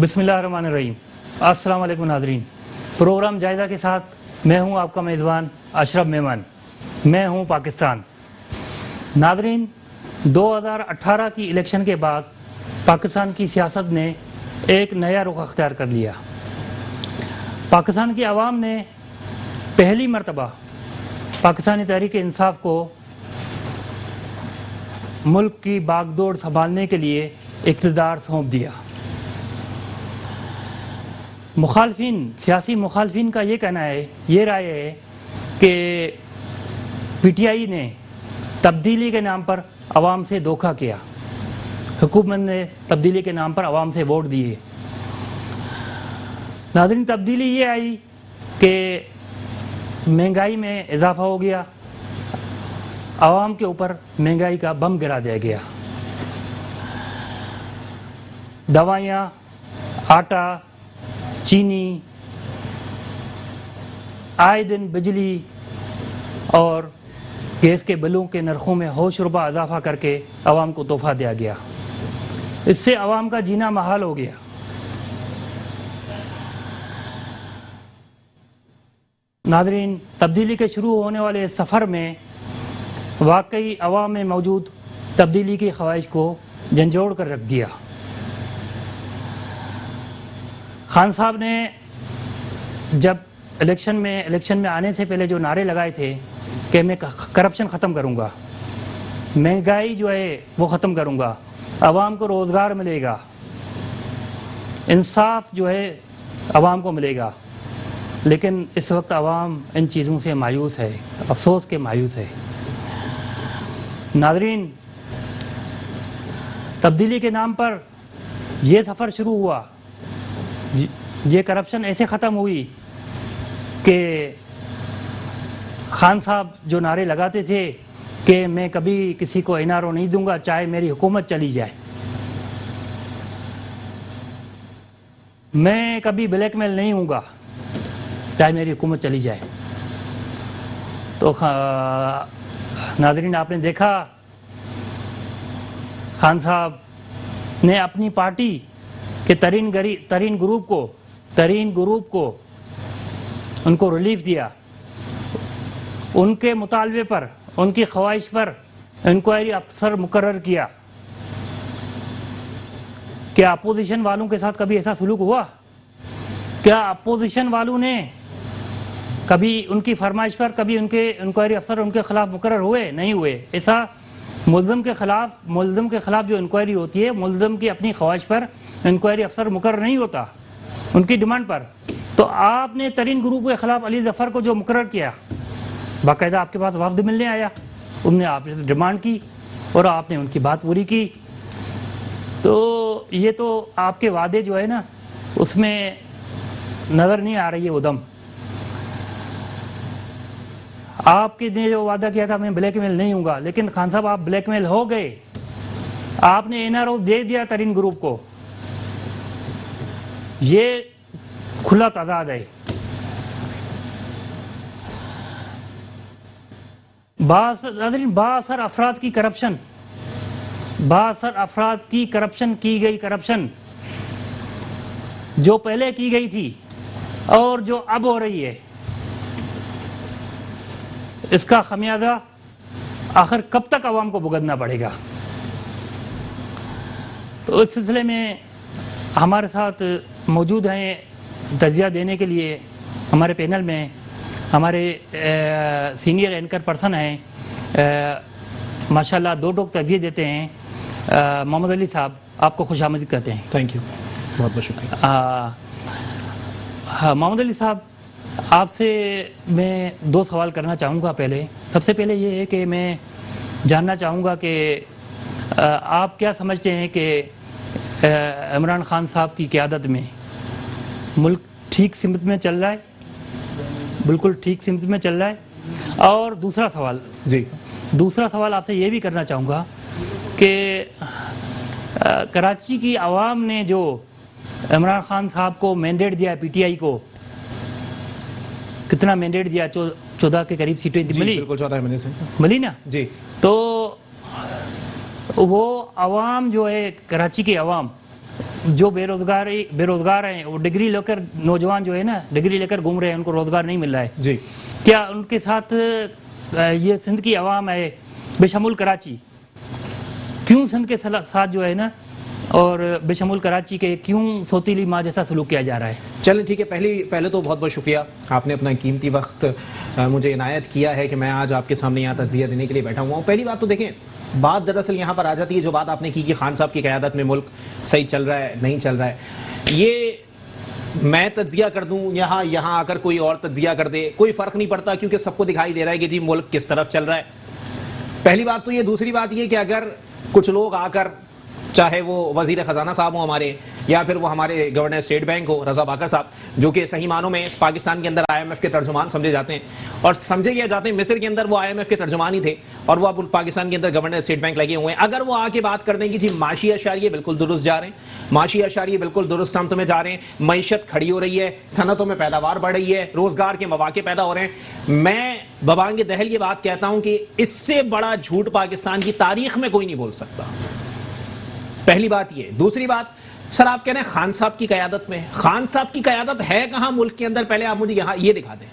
بسم اللہ الرحمن الرحیم۔ السلام علیکم ناظرین، پروگرام جائزہ کے ساتھ میں ہوں آپ کا میزبان اشرف میمن، میں ہوں پاکستان۔ ناظرین، 2018 کی الیکشن کے بعد پاکستان کی سیاست نے ایک نیا رخ اختیار کر لیا۔ پاکستان کی عوام نے پہلی مرتبہ پاکستانی تحریک انصاف کو ملک کی باغ دوڑ سنبھالنے کے لیے اقتدار سونپ دیا۔ سیاسی مخالفین کا یہ کہنا ہے، یہ رائے ہے کہ پی ٹی آئی نے تبدیلی کے نام پر عوام سے دھوکہ کیا، حکومت نے تبدیلی کے نام پر عوام سے ووٹ دیے۔ ناظرین، تبدیلی یہ آئی کہ مہنگائی میں اضافہ ہو گیا، عوام کے اوپر مہنگائی کا بم گرا دیا گیا۔ دوائیاں، آٹا، چینی، آئے دن بجلی اور گیس کے بلوں کے نرخوں میں ہوش ربا اضافہ کر کے عوام کو تحفہ دیا گیا۔ اس سے عوام کا جینا محال ہو گیا۔ ناظرین، تبدیلی کے شروع ہونے والے سفر میں واقعی عوام میں موجود تبدیلی کی خواہش کو جھنجھوڑ کر رکھ دیا۔ خان صاحب نے جب الیکشن میں آنے سے پہلے جو نعرے لگائے تھے کہ میں کرپشن ختم کروں گا، مہنگائی جو ہے وہ ختم کروں گا، عوام کو روزگار ملے گا، انصاف جو ہے عوام کو ملے گا، لیکن اس وقت عوام ان چیزوں سے مایوس ہے، افسوس کے مایوس ہے۔ ناظرین، تبدیلی کے نام پر یہ سفر شروع ہوا، یہ کرپشن ایسے ختم ہوئی کہ خان صاحب جو نعرے لگاتے تھے کہ میں کبھی کسی کو این آر او نہیں دوں گا چاہے میری حکومت چلی جائے، میں کبھی بلیک میل نہیں ہوں گا چاہے میری حکومت چلی جائے، تو ناظرین آپ نے دیکھا خان صاحب نے اپنی پارٹی کہ ترین گروپ کو ان کو ریلیف دیا، ان کے مطالبے پر، ان کی خواہش پر انکوائری افسر مقرر کیا۔ کیا اپوزیشن والوں کے ساتھ کبھی ایسا سلوک ہوا؟ کیا اپوزیشن والوں نے کبھی ان کی فرمائش پر کبھی ان کے انکوائری افسر ان کے خلاف مقرر ہوئے؟ نہیں ہوئے۔ ایسا ملزم کے خلاف جو انکوائری ہوتی ہے، ملزم کی اپنی خواہش پر انکوائری افسر مقرر نہیں ہوتا، ان کی ڈیمانڈ پر۔ تو آپ نے ترین گروپ کے خلاف علی ظفر کو جو مقرر کیا، باقاعدہ آپ کے پاس وفد ملنے آیا، انہوں نے آپ سے ڈیمانڈ کی اور آپ نے ان کی بات پوری کی۔ تو یہ تو آپ کے وعدے جو ہے نا، اس میں نظر نہیں آ رہی ہے وہ دم۔ آپ نے جو وعدہ کیا تھا میں بلیک میل نہیں ہوں گا، لیکن خان صاحب آپ بلیک میل ہو گئے، آپ نے این آر او دے دیا ترین گروپ کو۔ یہ کھلا تضاد ہے۔ باثر افراد کی کرپشن جو پہلے کی گئی تھی اور جو اب ہو رہی ہے، اس کا خمیازہ آخر کب تک عوام کو بھگتنا پڑے گا؟ تو اس سلسلے میں ہمارے ساتھ موجود ہیں تجزیہ دینے کے لیے ہمارے پینل میں ہمارے سینئر اینکر پرسن ہیں، ماشاءاللہ دو ٹوک تجزیہ دیتے ہیں، محمد علی صاحب، آپ کو خوش آمدید کہتے ہیں۔ تھینک یو، بہت بہت شکریہ۔ محمد علی صاحب، آپ سے میں دو سوال کرنا چاہوں گا۔ سب سے پہلے یہ ہے کہ میں جاننا چاہوں گا کہ آپ کیا سمجھتے ہیں کہ عمران خان صاحب کی قیادت میں ملک ٹھیک سمت میں چل رہا ہے؟ بالکل ٹھیک سمت میں چل رہا ہے؟ اور دوسرا سوال آپ سے یہ بھی کرنا چاہوں گا کہ کراچی کی عوام نے جو عمران خان صاحب کو مینڈیٹ دیا، پی ٹی آئی کو کتنا مینڈیٹ دیا؟ 14 کے قریب سیٹیں ملی؟ بالکل 14 ملی سے ملی نا جی۔ تو وہ عوام جو ہے، کراچی کی عوام، जो बेरोजगार हैं, वो डिग्री लेकर नौजवान जो है ना, डिग्री लेकर घूम रहे हैं, उनको रोजगार नहीं मिल रहा है जी, क्या उनके साथ ये सिंध की आवाम है बेशमुल कराची, क्यों सिंध के साथ जो है ना और बेशमुल कराची के क्यों सौतीली माँ जैसा सलूक किया जा रहा है? चलें ठीक है, पहले तो बहुत बहुत शुक्रिया, आपने अपना कीमती वक्त मुझे इनायत किया है कि मैं आज आपके सामने यहाँ तज्जिया देने के लिए बैठा हुआ हूँ। पहली बात तो देखें, बात दरअसल यहाँ पर आ जाती है, जो बात आपने की कि खान साहब की क़यादत में मुल्क सही चल रहा है नहीं चल रहा है, ये मैं तज्जिया कर दूं यहाँ आकर कोई और तज्जिया कर दे, कोई फ़र्क नहीं पड़ता, क्योंकि सबको दिखाई दे रहा है कि जी मुल्क किस तरफ चल रहा है। पहली बात तो ये। दूसरी बात ये कि अगर कुछ लोग आकर, चाहे वो वज़ीर ख़जाना साहब हो हमारे, या फिर वो हमारे गवर्नर स्टेट बैंक हो रज़ा बाकर साहब, जो कि सही मानों में पाकिस्तान के अंदर IMF के तर्जुमान समझे जाते हैं, और समझे क्या जाते हैं, मिस्र के अंदर वो IMF के तर्जुमान ही थे और वो अब पाकिस्तान के अंदर गवर्नर स्टेट बैंक लगे हुए हैं। अगर वो आके बात कर दें कि जी माशी अशारिये बिल्कुल दुरुस्त जा रहे हैं, माशी अशारिये बिल्कुल दुरुस्त समत में जा रहे हैं, मईशत खड़ी हो रही है, सनतों में पैदावार बढ़ रही है, रोज़गार के मौके पैदा हो रहे हैं, मैं बबांग दहल ये बात कहता हूँ कि इससे बड़ा झूठ पाकिस्तान की तारीख में कोई नहीं बोल सकता। पहली बात ये। दूसरी बात, सर आप कह रहे हैं खान साहब की क़यादत में, खान साहब की क़यादत है कहाँ मुल्क के अंदर? पहले आप मुझे यहाँ ये दिखा दें,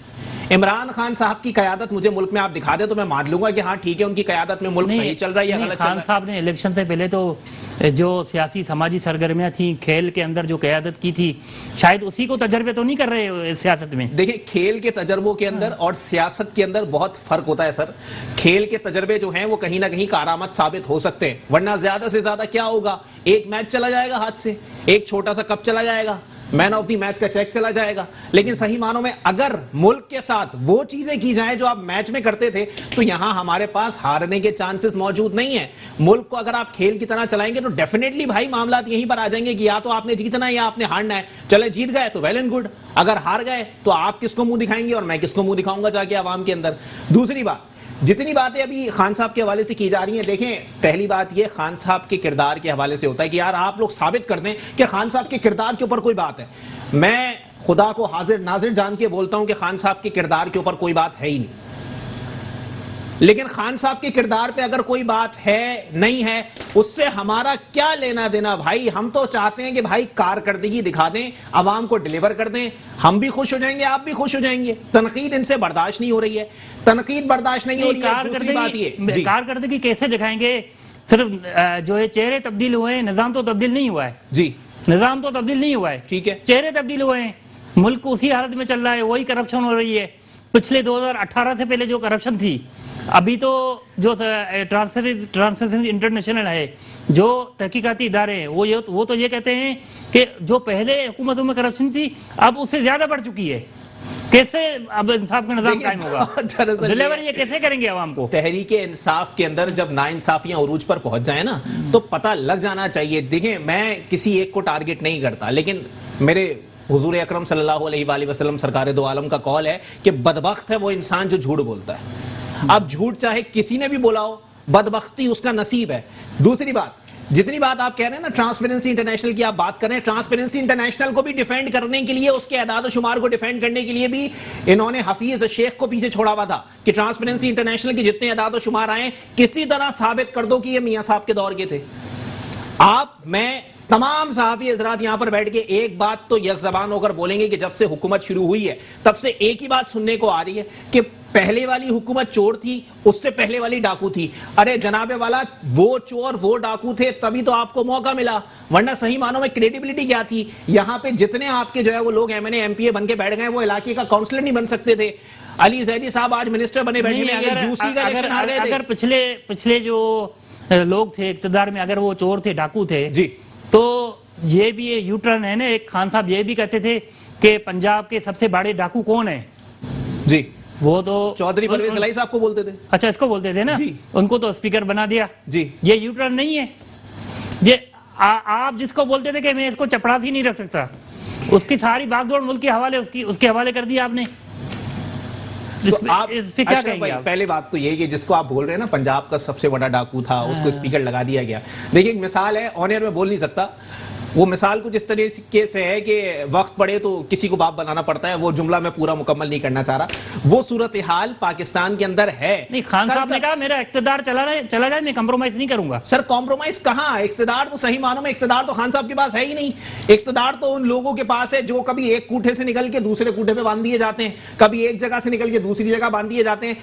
इमरान खान साहब की क़यादत मुझे मुल्क में आप दिखा दें तो मैं मान लूंगा कि हाँ ठीक है, उनकी क़यादत में मुल्क सही चल रहा है या गलत चल रहा है। खान साहब ने इलेक्शन से पहले तो जो सियासी समाजी सरगर्मियां थी, खेल के अंदर जो क़यादत की थी, शायद उसी को तजर्बे तो नहीं कर रहे सियासत में। देखिए, खेल के तजर्बों के अंदर और सियासत के अंदर बहुत फर्क होता है सर। खेल के तजर्बे जो हैं वो कहीं ना कहीं कारआमद साबित हो सकते हैं, वरना ज्यादा से ज्यादा क्या होगा, एक मैच चला जाएगा हाथ से, एक छोटा सा कप चला जाएगा, मैन ऑफ द मैच का चेक चला जाएगा। लेकिन सही मानों में अगर मुल्क के साथ वो चीजें की जाएं जो आप मैच में करते थे, तो यहां हमारे पास हारने के चांसेस मौजूद नहीं है। मुल्क को अगर आप खेल की तरह चलाएंगे तो डेफिनेटली भाई मामला यहीं पर आ जाएंगे कि या तो आपने जीतना है या आपने हारना है। चले जीत गए तो वेल एंड गुड, अगर हार गए तो आप किसको मुंह दिखाएंगे और मैं किसको मुंह दिखाऊंगा जाके आवाम के अंदर। दूसरी बात, जितनी बातें अभी खान साहब के हवाले से की जा रही हैं, देखें पहली बात ये खान साहब के किरदार के हवाले से होता है कि यार आप लोग साबित कर दें कि खान साहब के किरदार के ऊपर कोई बात है। मैं खुदा को हाजिर नाजिर जान के बोलता हूं कि खान साहब के किरदार के ऊपर कोई बात है ही नहीं, लेकिन खान साहब के किरदार पे अगर कोई बात है नहीं है, उससे हमारा क्या लेना देना भाई। हम तो चाहते हैं कि भाई कारकर्दगी दिखा दें, आवाम को डिलीवर कर दें, हम भी खुश हो जाएंगे, आप भी खुश हो जाएंगे। तनकीद इनसे बर्दाश्त नहीं हो रही है, तनकीद बर्दाश्त नहीं हो रही है। दूसरी बात ये, कारकर्दगी कैसे दिखाएंगे? सिर्फ जो है चेहरे तब्दील हुए हैं, निजाम तो तब्दील नहीं हुआ है। जी, निजाम तो तब्दील नहीं हुआ है, ठीक है, चेहरे तब्दील हुए हैं, मुल्क उसी हालत में चल रहा है, वही करप्शन हो रही है। पिछले 2018 से पहले जो करप्शन थी, अभी तो जो ट्रांसपेरेंसी इंटरनेशनल है, जो तहकीकाती इदारे हैं, वो तो ये कहते हैं कि जो पहले हुकूमतों में करप्शन थी अब उससे ज्यादा बढ़ चुकी है। कैसे अब इंसाफ का निजाम कायम होगा? डिलीवर ये कैसे करेंगे आवाम को? तहरीक इंसाफ के अंदर जब नाइंसाफियां उरूज पर पहुंच जाए ना, तो पता लग जाना चाहिए। देखिए, मैं किसी एक को टारगेट नहीं करता, लेकिन मेरे हुजूर अकरम सल्लल्लाहु अलैहि वसल्लम सरकार दो आलम का कौल है कि बदबख्त है वो इंसान जो झूठ बोलता है। अब झूठ चाहे किसी ने भी बोला हो, बदबख्ती उसका नसीब है। दूसरी बात, जितनी बात आप कह रहे हैं ना ट्रांसपेरेंसी इंटरनेशनल की आप बात कर रहे हैं, ट्रांसपेरेंसी इंटरनेशनल को भी डिफेंड करने के लिए, उसके अदाद शुमार को डिफेंड करने के लिए भी इन्होंने हफीज शेख को पीछे छोड़ा हुआ था कि ट्रांसपेरेंसी इंटरनेशनल के जितने अदाद शुमार आए किसी तरह साबित कर दो कि ये मियां साहब के दौर के थे। आप, मैं, तमाम सहाफी हजरात यहां पर बैठ के एक बात तो यक ज़बान होकर बोलेंगे कि जब से हुकूमत शुरू हुई है तब से एक ही बात सुनने को आ रही है कि पहले वाली हुकूमत चोर थी, उससे पहले वाली डाकू थी। अरे जनाबे वाला, वो चोर वो डाकू थे तभी तो आपको मौका मिला, वरना सही मानों में क्रेडिबिलिटी क्या थी? यहां पे जितने आपके जो है वो लोग MNA MPA बन के बैठ गए, वो इलाके का काउंसलर नहीं बन सकते थे। अली जैदी साहब आज मिनिस्टर बने बैठे में, अगर पिछले जो लोग थे इक्तदार में, अगर वो चोर थे, डाकू थे जी, तो ये भी यू टर्न है ना। एक खान साहब ये भी कहते थे कि पंजाब के सबसे बड़े डाकू कौन है जी, वो तो चौधरी परवेज इलाही साहब को बोलते थे। अच्छा, इसको बोलते थे ना जी, उनको तो स्पीकर बना दिया जी। ये यू टर्न नहीं है। ये आप जिसको बोलते थे कि मैं इसको चपरासी नहीं रख सकता, उसकी सारी भागदौड़ मुल्क के हवाले उसके हवाले कर दिया आपने। तो आप इस पे क्या कहेंगे? पहले बात तो ये कि जिसको आप बोल रहे हैं ना पंजाब का सबसे बड़ा डाकू था, उसको स्पीकर लगा दिया गया। देखिए एक मिसाल है, ऑन एयर में बोल नहीं सकता, وہ مثال کچھ اس طریقے سے ہے کہ وقت پڑے تو کسی کو باپ بنانا پڑتا ہے. وہ جملہ میں پورا مکمل نہیں کرنا چاہ رہا. وہ صورتحال پاکستان کے اندر ہے. نہیں، خان صاحب نے کہا میرا اقتدار چلا جائے میں کمپرومائز نہیں کروں گا. سر کمپرومائز کہاں؟ اقتدار تو صحیح معنوں میں اقتدار تو خان صاحب کے پاس ہے ہی نہیں. اقتدار تو ان لوگوں کے پاس ہے جو کبھی ایک کوٹھے سے نکل کے دوسرے کوٹھے پہ باندھ دیے جاتے ہیں, کبھی ایک جگہ سے نکل کے دوسری جگہ باندھ دیے جاتے ہیں.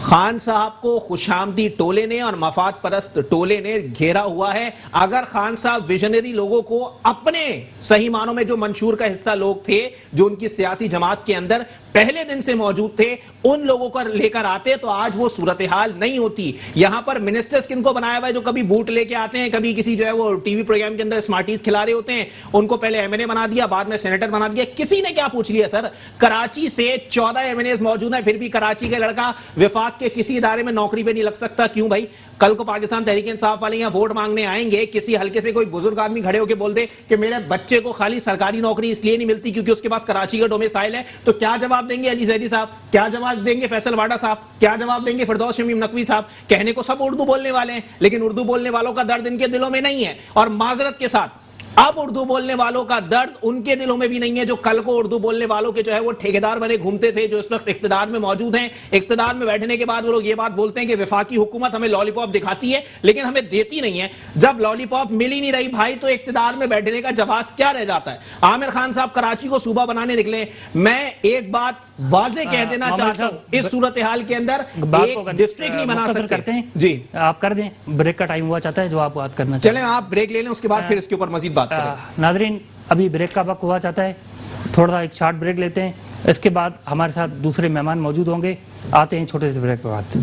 خان صاحب کو خوشامدی ٹولے نے اور مفاد پرست ٹولے نے گھیرا ہوا ہے. اگر خان صاحب ویژنری لوگوں کو اپنے صحیح معنوں میں جو منشور کا حصہ لوگ تھے, جو ان کی سیاسی جماعت کے اندر پہلے دن سے موجود تھے, ان لوگوں کو لے کر آتے تو آج وہ صورتحال نہیں ہوتی. یہاں پر منسٹرز کن کو بنایا ہوا ہے جو کبھی بوٹ لے کے آتے ہیں, کبھی کسی جو ہے وہ ٹی وی پروگرام کے اندر سمارٹیز کھلا رہے ہوتے ہیں, ان کو پہلے ایم این اے بنا دیا, بعد میں سینیٹر بنا دیا. کسی نے کیا پوچھ لیا سر؟ کراچی سے 14 ایم این ایز موجود ہیں, پھر بھی کراچی کا لڑکا وفاق کے کسی ادارے میں نوکری پہ نہیں لگ سکتا. کیوں بھائی؟ کل کو پاکستان تحریک انصاف والے یہاں ووٹ مانگنے آئیں گے, کسی حلقے سے کوئی بزرگ آدمی کھڑے ہو کے بول دے کہ میرے بچے کو خالی سرکاری نوکری اس لیے نہیں ملتی کیونکہ اس کے پاس کراچی کا ڈومیسائل ہے, تو کیا جواب دیں گے علی زیدی صاحب؟ کیا جواب دیں گے فیصل واڈا صاحب؟ کیا جواب دیں گے فردوس شمیم نقوی صاحب؟ کہنے کو سب اردو بولنے والے ہیں, لیکن اردو بولنے والوں کا درد ان کے دلوں میں نہیں ہے. اور معذرت کے ساتھ اب اردو بولنے والوں کا درد ان کے دلوں میں بھی نہیں ہے جو کل کو اردو بولنے والوں کے جو ہے وہ ٹھیکیدار بنے گھومتے تھے, جو اس وقت اقتدار میں موجود ہیں. اقتدار میں بیٹھنے کے بعد وہ لوگ یہ بات بولتے ہیں کہ وفاقی حکومت ہمیں لالی پاپ دکھاتی ہے لیکن ہمیں دیتی نہیں ہے. جب لالی پاپ مل ہی نہیں رہی بھائی تو اقتدار میں بیٹھنے کا جواز کیا رہ جاتا ہے؟ عامر خان صاحب کراچی کو صوبہ بنانے نکلے. میں ایک بات واضح کہہ دینا چاہتا ہوں, اس صورتحال کے اندر ایک ڈسٹرکٹ نہیں بنا سکتے. کرتے ہیں جی آپ کر دیں, بریک کا ٹائم ہوا چاہتا ہے جو آپ بات کرنا چلیں آپ بریک لے لیں, اس کے بعد پھر اس کے اوپر مزید بات کریں. ناظرین ابھی بریک کا وقت ہوا چاہتا ہے, تھوڑا سا ایک شارٹ بریک لیتے ہیں, اس کے بعد ہمارے ساتھ دوسرے مہمان موجود ہوں گے. آتے ہیں چھوٹے سے بریک کے بعد.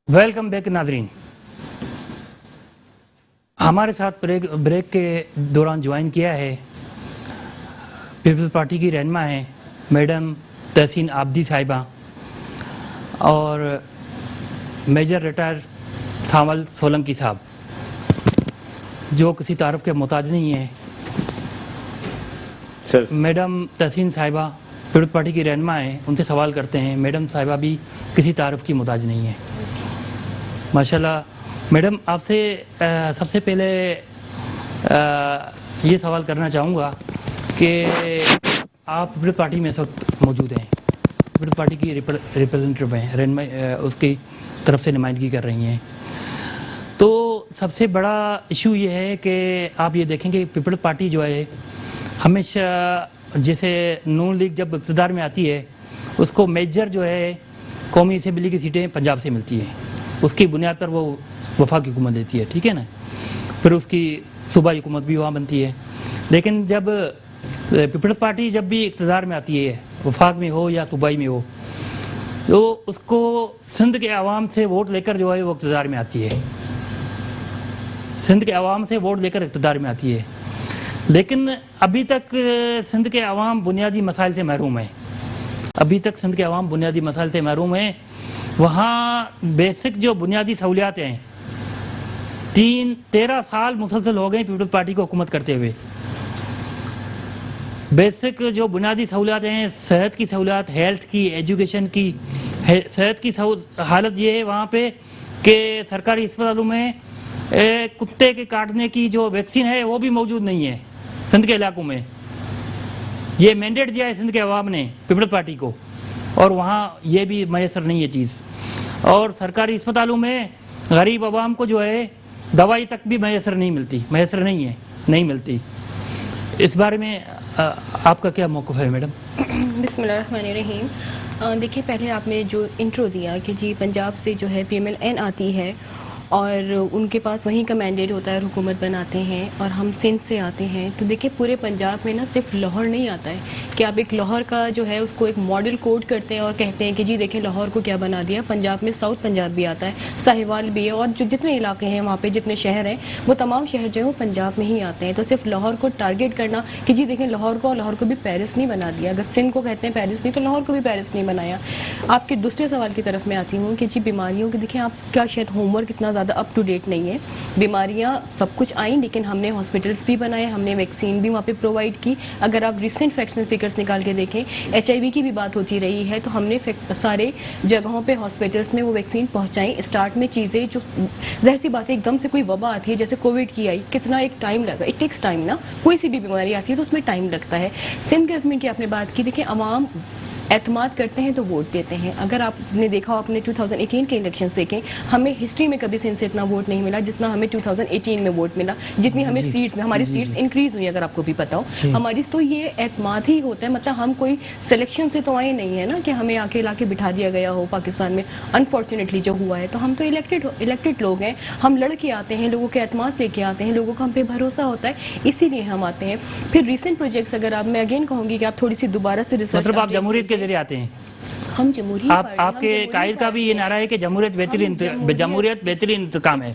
ویلکم بیک ناظرین. ہمارے ساتھ بریک کے دوران جوائن کیا ہے پیپلز پارٹی کی رہنما ہیں میڈم تحسین عابدی صاحبہ اور میجر ریٹائر سانول سولنکی صاحب, جو کسی تعارف کے محتاج نہیں ہیں. میڈم تحسین صاحبہ پیپلز پارٹی کی رہنما ہیں, ان سے سوال کرتے ہیں. میڈم صاحبہ بھی کسی تعارف کی محتاج نہیں ہے ماشاءاللہ. میڈم آپ سے سب سے پہلے یہ سوال کرنا چاہوں گا کہ آپ پیپلز پارٹی میں اس وقت موجود ہیں, پیپلز پارٹی کی ریپرزینٹیو ہیں, رہنما اس کی طرف سے نمائندگی کر رہی ہیں. تو سب سے بڑا ایشو یہ ہے کہ آپ یہ دیکھیں کہ پیپلز پارٹی جو ہے ہمیشہ جیسے نون لیگ جب اقتدار میں آتی ہے اس کو میجر جو ہے قومی اسمبلی کی سیٹیں پنجاب سے ملتی ہیں, اس کی بنیاد پر وہ وفاقی حکومت دیتی ہے, ٹھیک ہے نا. پھر اس کی صوبائی حکومت بھی وہاں بنتی ہے. لیکن جب پیپلز پارٹی جب بھی اقتدار میں آتی ہے, وفاق میں ہو یا صوبائی میں ہو, تو اس کو سندھ کے عوام سے ووٹ لے کر جو ہے وہ اقتدار میں آتی ہے, سندھ کے عوام سے ووٹ لے کر اقتدار میں آتی ہے. لیکن ابھی تک سندھ کے عوام بنیادی مسائل سے محروم ہیں, ابھی تک سندھ کے عوام بنیادی مسائل سے محروم ہیں. وہاں بیسک جو بنیادی سہولیات ہیں 13 سال مسلسل ہو گئے پیپلز پارٹی کو حکومت کرتے ہوئے. بیسک جو بنیادی سہولیات ہیں, صحت کی سہولیات, ہیلتھ کی, ایجوکیشن کی. صحت کی حالت یہ ہے وہاں پہ کہ سرکاری اسپتالوں میں کتے کے کاٹنے کی جو ویکسین ہے وہ بھی موجود نہیں ہے سندھ کے علاقوں میں. یہ مینڈیٹ دیا ہے سندھ کے عوام نے پیپلز پارٹی کو, اور وہاں یہ بھی میسر نہیں ہے چیز. اور سرکاری اسپتالوں میں غریب عوام کو جو ہے دوائی تک بھی میسر نہیں ملتی, میسر نہیں ہے, نہیں ملتی. اس بارے میں آپ کا کیا موقف ہے میڈم؟ بسم اللہ الرحمن الرحیم. دیکھیے پہلے آپ نے جو انٹرو دیا کہ جی پنجاب سے جو ہے PMLN آتی ہے اور ان کے پاس وہیں کا مینڈیٹ ہوتا ہے, حکومت بناتے ہیں, اور ہم سندھ سے آتے ہیں. تو دیکھیں پورے پنجاب میں نا صرف لاہور نہیں آتا ہے کہ آپ ایک لاہور کا جو ہے اس کو ایک ماڈل کوڈ کرتے ہیں اور کہتے ہیں کہ جی دیکھیں لاہور کو کیا بنا دیا. پنجاب میں ساؤتھ پنجاب بھی آتا ہے, ساہیوال بھی ہے, اور جو جتنے علاقے ہیں وہاں پہ جتنے شہر ہیں وہ تمام شہر جو ہے وہ پنجاب میں ہی آتے ہیں. تو صرف لاہور کو ٹارگیٹ کرنا کہ جی دیکھیں لاہور کو بھی پیرس نہیں بنا دیا. اگر سندھ کو کہتے ہیں پیرس نہیں تو لاہور کو بھی پیرس نہیں بنایا. آپ کے دوسرے سوال کی طرف میں آتی ہوں کہ جی بیماریوں کی دیکھیں آپ کا شاید ہوم ورک اتنا زیادہ اپ ٹو ڈیٹ نہیں ہے. بیماریاں سب کچھ آئیں لیکن ہم نے ہاسپٹلس بھی بنائے, ہم نے ویکسین بھی وہاں پہ پرووائڈ کی. اگر آپ ریسنٹ فیکٹس اینڈ فگرس نکال کے دیکھیں, HIV کی بھی بات ہوتی رہی ہے تو ہم نے سارے جگہوں پہ ہاسپٹلس میں وہ ویکسین پہنچائیں. اسٹارٹ میں چیزیں جو ظاہر سی بات ہے ایک دم سے کوئی وبا آتی ہے جیسے کووڈ کی آئی, کتنا ایک ٹائم لگا, اٹ ٹیکس ٹائم نا, کوئی سی بھی بیماری آتی ہے تو اس میں ٹائم لگتا ہے. سندھ گورنمنٹ کی آپ نے بات کی, دیکھیں عوام اعتماد کرتے ہیں تو ووٹ دیتے ہیں. اگر آپ نے دیکھا ہو, آپ نے 2018 کے الیکشنز دیکھیں, ہمیں ہسٹری میں کبھی سندھ سے اتنا ووٹ نہیں ملا جتنا ہمیں 2018 میں ووٹ ملا, جتنی ہمیں سیٹس میں ہماری سیٹس انکریز ہوئی. اگر آپ کو بھی پتا ہو ہماری تو یہ اعتماد ہی ہوتا ہے, مطلب ہم کوئی سلیکشن سے تو آئے نہیں ہے نا کہ ہمیں آ کے لا کے بٹھا دیا گیا ہو پاکستان میں. انفارچونیٹلی جو ہوا ہے تو ہم تو الیکٹڈ لوگ ہیں, ہم لڑ کے آتے ہیں, لوگوں کے اعتماد لے کے آتے ہیں, لوگوں کا ہم پہ بھروسہ ہوتا ہے, اسی لیے ہم آتے ہیں. پھر ریسنٹ پروجیکٹس اگر آپ, میں اگین کہوں گی کہ آپ تھوڑی سی دوبارہ سے ریسرچ, مطلب آپ جمہوریت کے ذریعے آتے ہیں, ہم جمہوریت, آپ کے قائد کا بھی یہ نعرہ ہے کہ جمہوریت بہترین انتقام ہے.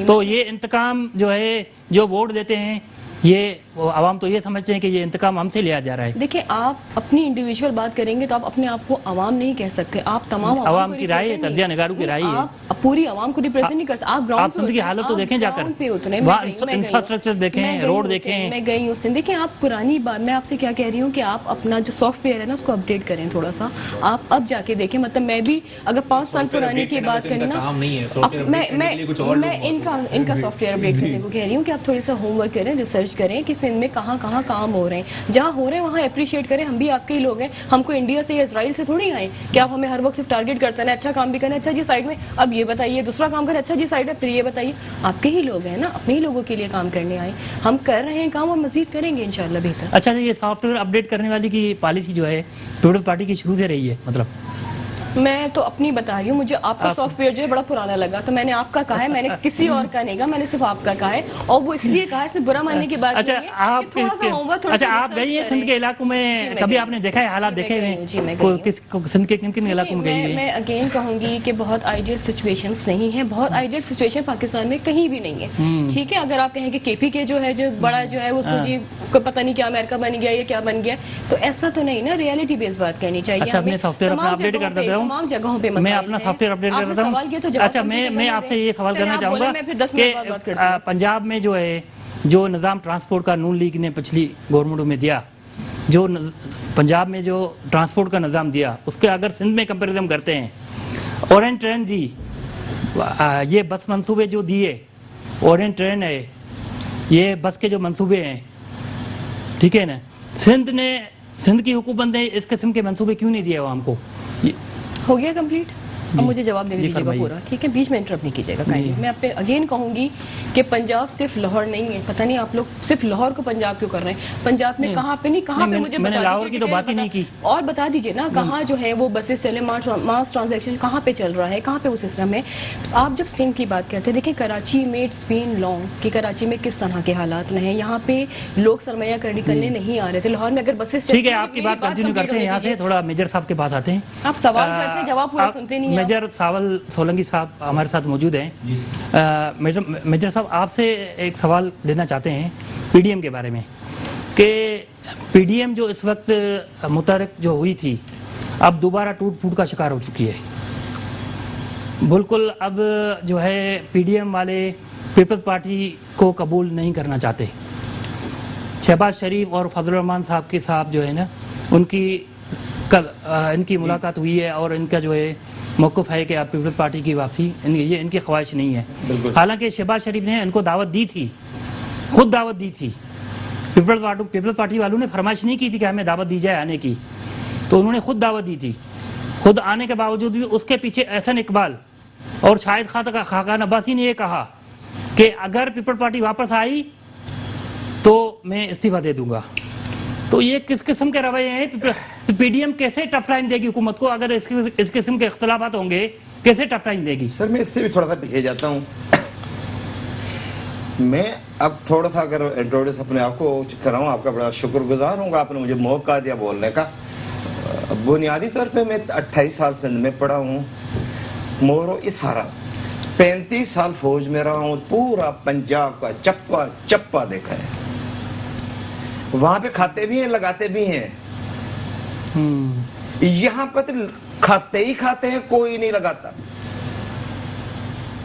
تو یہ انتقام جو ہے, جو ووٹ دیتے ہیں یہ عوام تو یہ سمجھتے ہیں کہ یہ انتقام ہم سے لیا جا رہا ہے. دیکھیں آپ اپنی انڈیویجول بات کریں گے تو آپ اپنے آپ کو عوام نہیں کہہ سکتے, آپ تمام عوام کی رائے ہے, تجزیہ نگاروں کی رائے ہے, آپ پوری عوام کو ریپرزینٹ نہیں کر سکتے. آپ سندھ کی حالت تو دیکھیں جا کر, وہاں انفراسٹرکچر دیکھیں, روڈ دیکھیں. میں گئی ہوں سندھ. دیکھیں آپ پرانی بات, میں آپ سے کیا کہہ رہی ہوں کہ آپ اپنا جو سافٹ ویئر ہے نا اس کو اپڈیٹ کریں تھوڑا سا. آپ اب جا کے دیکھیں, مطلب میں بھی اگر 5 سال پرانی کی بات کریں نا, میں ان کا سافٹ ویئر اپڈیٹ کرنے کو کہہ رہی ہوں کہ آپ تھوڑا سا ہوم ورک کریں, ریسرچ کریں کہ سندھ میں کہاں کہاں کام ہو رہے ہیں, جہاں ہو رہے ہیں وہاں اپریشیٹ کریں. ہم بھی آپ کے ہی لوگ ہیں, ہم کو انڈیا سے یا اسرائیل سے تھوڑی آئے کہ آپ ہمیں ہر وقت صرف ٹارگیٹ کرتے ہیں, اچھا کام بھی کرنا, اچھا جی سائڈ میں اب یہ بتائیے, دوسرا کام کریں, اچھا جی سائڈ میں پھر یہ بتائیے. آپ کے ہی لوگ ہیں نا, اپنے ہی لوگوں کے لیے کام کرنے آئے. ہم کر رہے ہیں کام اور مزید کریں گے انشاءاللہ بہتر. اچھا, یہ سافٹ ویئر اپڈیٹ کرنے والی کی پالیسی جو ہے پیپلز پارٹی کی شروع سے رہی ہے. مطلب میں تو اپنی بتا رہی ہوں, مجھے آپ کا سافٹ ویئر جو ہے بڑا پرانا لگا تو میں نے آپ کا کہا ہے, میں نے کسی اور کا نہیں کہا, میں نے صرف آپ کا کہا ہے. اور وہ اس لیے کہا ہے, صرف برا ماننے کی بات نہیں ہے, تھوڑا سا ہوم ورک. اچھا, آپ گئی ہیں سندھ کے علاقوں میں, کبھی آپ نے دیکھا ہے حالات دیکھے ہوئے سندھ کے کن کن علاقوں میں گئی ہیں؟ میں اگین کہوں گی کہ بہت آئیڈیل سچویشنز نہیں ہیں, بہت آئیڈیل سچویشن پاکستان میں کہیں بھی نہیں ہے. ٹھیک ہے, اگر آپ کہیں کہ کے پی کے جو ہے, جو بڑا جو ہے اس کو جی پتہ نہیں کیا امریکہ بن گیا یا کیا بن گیا, تو ایسا تو نہیں نا, ریئلٹی بیس بات کہنی چاہیے. اچھا, اپنے سافٹ ویئر اپنا اپڈیٹ کر دیتا ہوں, تمام جگہوں پہ میں اپنا سافٹ ویئر اپڈیٹ کر دیتا ہوں. اچھا, میں آپ سے یہ سوال کرنا چاہوں گا کہ پنجاب میں جو ہے, جو نظام ٹرانسپورٹ کا نون لیگ نے پچھلی گورنمنٹ میں دیا, جو پنجاب میں جو ٹرانسپورٹ کا نظام دیا, اس کے اگر سندھ میں کمپیریزن کرتے ہیں, اورینٹ ٹرین دی, یہ بس منصوبے جو دیے, اورینٹ ٹرین ہے, یہ بس کے جو منصوبے ہیں, ٹھیک ہے نا, سندھ کی حکومت نے اس قسم کے منصوبے کیوں نہیں دیے عوام کو؟ ہو گیا کمپلیٹ. اب مجھے جواب دے دیجیے گا پورا, ٹھیک ہے, بیچ میں انٹرپٹ نہیں کیجیے گا. میں آپ پہ اگین کہوں گی کہ پنجاب صرف لاہور نہیں ہے. پتہ نہیں آپ لوگ صرف لاہور کو پنجاب کیوں کر رہے ہیں. پنجاب میں کہاں پہ نہیں, کہاں پہ مجھے میں نے لاہور کی تو بات ہی نہیں کی, اور بتا دیجیے نا کہاں جو ہے وہ بسیں چلے, ماس ٹرانزیکشن کہاں پہ چل رہا ہے, کہاں پہ وہ سسٹم ہے. آپ جب سندھ کی بات کرتے ہیں, دیکھیں کراچی میں اٹس بین لانگ کہ کراچی میں کس طرح کے حالات رہے ہیں. یہاں پہ لوگ سرمایہ کاری کرنے نہیں آ رہے تھے. لاہور میں اگر بسیں, ٹھیک ہے, آپ کی بات کنٹینیو کرتے ہیں, یہاں سے تھوڑا میجر صاحب کے پاس آتے ہیں. آپ سوال کرتے ہیں, جواب پورا سنتے نہیں. میجر ساول سولنگی صاحب ہمارے ساتھ موجود ہیں. میجر صاحب, آپ سے ایک سوال لینا چاہتے ہیں پی ڈی ایم کے بارے میں, کہ پی ڈی ایم جو اس وقت متحرک جو ہوئی تھی, اب دوبارہ ٹوٹ پھوٹ کا شکار ہو چکی ہے بالکل. اب جو ہے پی ڈی ایم والے پیپلز پارٹی کو قبول نہیں کرنا چاہتے. شہباز شریف اور فضل الرحمان صاحب کے صاحب جو ہے نا, ان کی ملاقات ہوئی ہے, اور ان کا جو ہے موقف ہے کہ آپ پیپلز پارٹی کی واپسی, یہ ان کی خواہش نہیں ہے. حالانکہ شہباز شریف نے ان کو دعوت دی تھی, خود دعوت دی تھی. پیپلز پارٹی والوں نے فرمائش نہیں کی تھی کہ ہمیں دعوت دی جائے آنے کی, تو انہوں نے خود دعوت دی تھی. خود آنے کے باوجود بھی اس کے پیچھے احسن اقبال اور شاہد خاقان عباسی نے یہ کہا کہ اگر پیپلز پارٹی واپس آئی تو میں استعفیٰ دے دوں گا. تو یہ کس قسم کے رویے ہیں؟ پی ڈی ایم کیسے ٹف ٹائم دے گی حکومت کو اگر اس قسم کے اختلافات ہوں گے؟ کیسے ٹف ٹائم دے گی؟ سر میں اس سے بھی تھوڑا سا پیچھے جاتا ہوں. میں اب تھوڑا سا اگر انٹروڈیوس اپنے آپ کو کراؤں, آپ کا بڑا شکر گزار ہوں گا, آپ نے مجھے موقع دیا بولنے کا. بنیادی طور پہ میں 28 سال سندھ میں پڑھا ہوں, مورو اسارا 35 سال فوج میں رہا ہوں, پورا پنجاب کا چپا چپا دیکھا ہے. وہاں پہ کھاتے بھی ہیں, لگاتے بھی ہیں. یہاں پہ کھاتے ہی کھاتے ہیں, کوئی نہیں لگاتا.